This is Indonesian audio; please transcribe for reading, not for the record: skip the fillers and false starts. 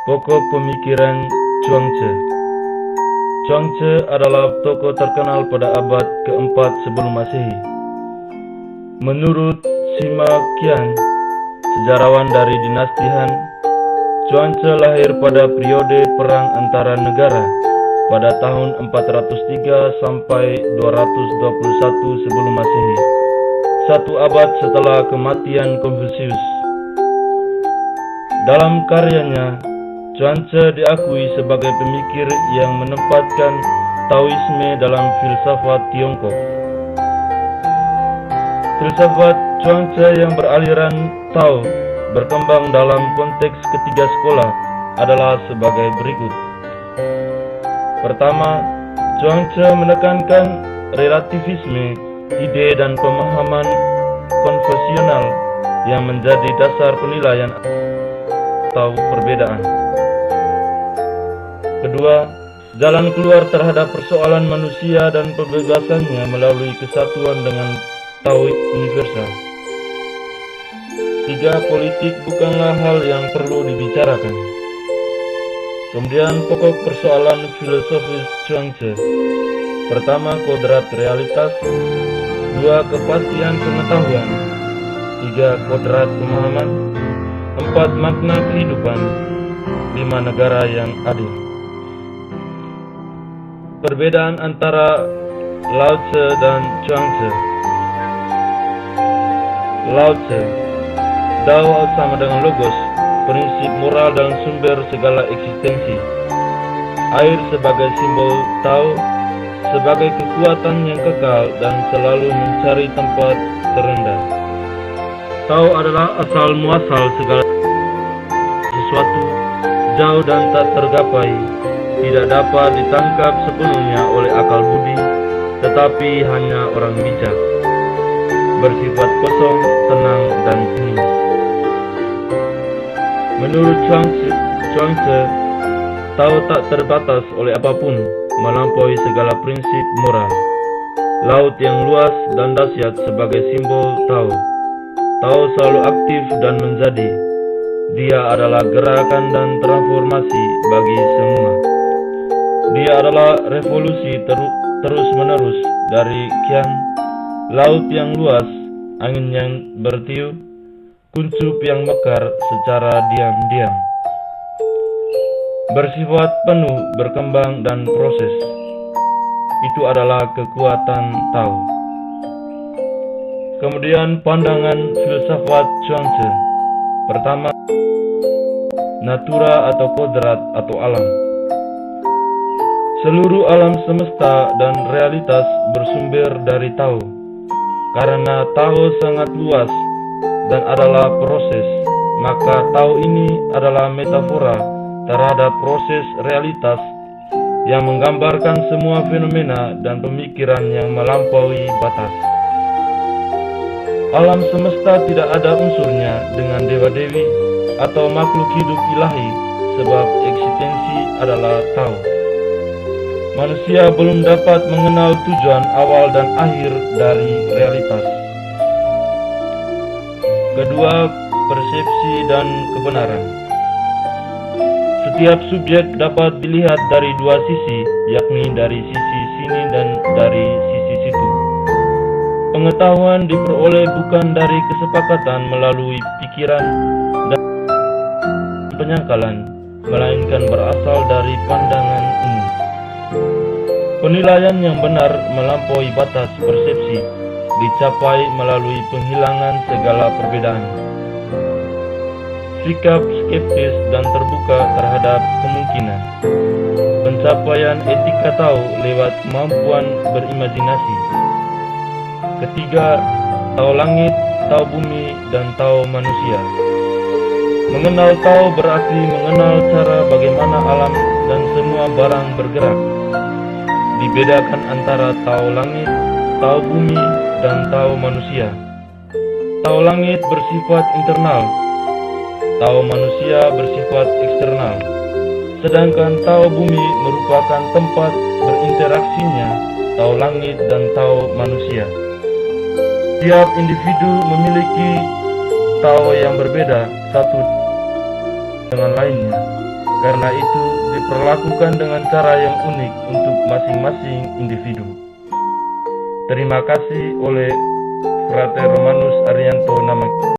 Pokok pemikiran Zhuangzi. Zhuangzi adalah tokoh terkenal pada abad keempat sebelum Masehi. Menurut Sima Qian, sejarawan dari dinasti Han, Zhuangzi lahir pada periode perang antara negara pada tahun 403 sampai 221 sebelum Masehi, satu abad setelah kematian Konfusius. Dalam karyanya, Zhuangzi diakui sebagai pemikir yang menempatkan Taoisme dalam filsafat Tiongkok. Filsafat Zhuangzi yang beraliran Tao berkembang dalam konteks ketiga sekolah adalah sebagai berikut. Pertama, Zhuangzi menekankan relativisme, ide dan pemahaman konvensional yang menjadi dasar penilaian atau perbedaan. Kedua, jalan keluar terhadap persoalan manusia dan pembebasannya melalui kesatuan dengan Tao universal. Tiga, politik bukanlah hal yang perlu dibicarakan. Kemudian pokok persoalan filosofis Zhuangzi. Pertama, kodrat realitas. Dua, kepastian pengetahuan. Tiga, kodrat pemahaman. Empat, makna kehidupan. Lima, negara yang adil. Perbedaan antara Lao Tzu dan Zhuangzi. Lao Tzu, Dao sama dengan logos, prinsip moral dan sumber segala eksistensi. Air sebagai simbol Tao, sebagai kekuatan yang kekal dan selalu mencari tempat terendah. Tao adalah asal muasal segala sesuatu, jauh dan tak tergapai, tidak dapat ditangkap sepenuhnya oleh akal budi, tetapi hanya orang bijak, bersifat kosong, tenang, dan sunyi. Menurut Zhuangzi, Tao tak terbatas oleh apapun, melampaui segala prinsip moral. Laut yang luas dan dahsyat sebagai simbol Tao. Tao selalu aktif dan menjadi. Dia adalah gerakan dan transformasi bagi semua. Dia adalah revolusi terus-menerus dari Qian, laut yang luas, angin yang bertiup, kuncup yang mekar secara diam-diam. Bersifat penuh, berkembang dan proses. Itu adalah kekuatan Tao. Kemudian pandangan filsafat Zhuangzi. Pertama, natura atau kodrat atau alam. Seluruh alam semesta dan realitas bersumber dari Tao. Karena Tao sangat luas dan adalah proses, maka Tao ini adalah metafora terhadap proses realitas yang menggambarkan semua fenomena dan pemikiran yang melampaui batas. Alam semesta tidak ada unsurnya dengan dewa-dewi atau makhluk hidup ilahi, sebab eksistensi adalah Tao. Manusia belum dapat mengenal tujuan awal dan akhir dari realitas. Kedua, persepsi dan kebenaran. Setiap subjek dapat dilihat dari dua sisi, yakni dari sisi sini dan dari sisi situ. Pengetahuan diperoleh bukan dari kesepakatan melalui pikiran dan penyangkalan, melainkan berasal dari pandangan umum. Penilaian yang benar melampaui batas persepsi dicapai melalui penghilangan segala perbedaan. Sikap skeptis dan terbuka terhadap kemungkinan. Pencapaian etika Tao lewat kemampuan berimajinasi. Ketiga, Tao langit, Tao bumi, dan Tao manusia. Mengenal Tao berarti mengenal cara bagaimana alam dan semua barang bergerak. Dibedakan antara Tao langit, Tao bumi, dan Tao manusia. Tao langit bersifat internal, Tao manusia bersifat eksternal. Sedangkan Tao bumi merupakan tempat berinteraksinya Tao langit dan Tao manusia. Tiap individu memiliki Tao yang berbeda satu dengan lainnya. Karena itu diperlakukan dengan cara yang unik untuk masing-masing individu. Terima kasih oleh Frater Romanus Arianto Nama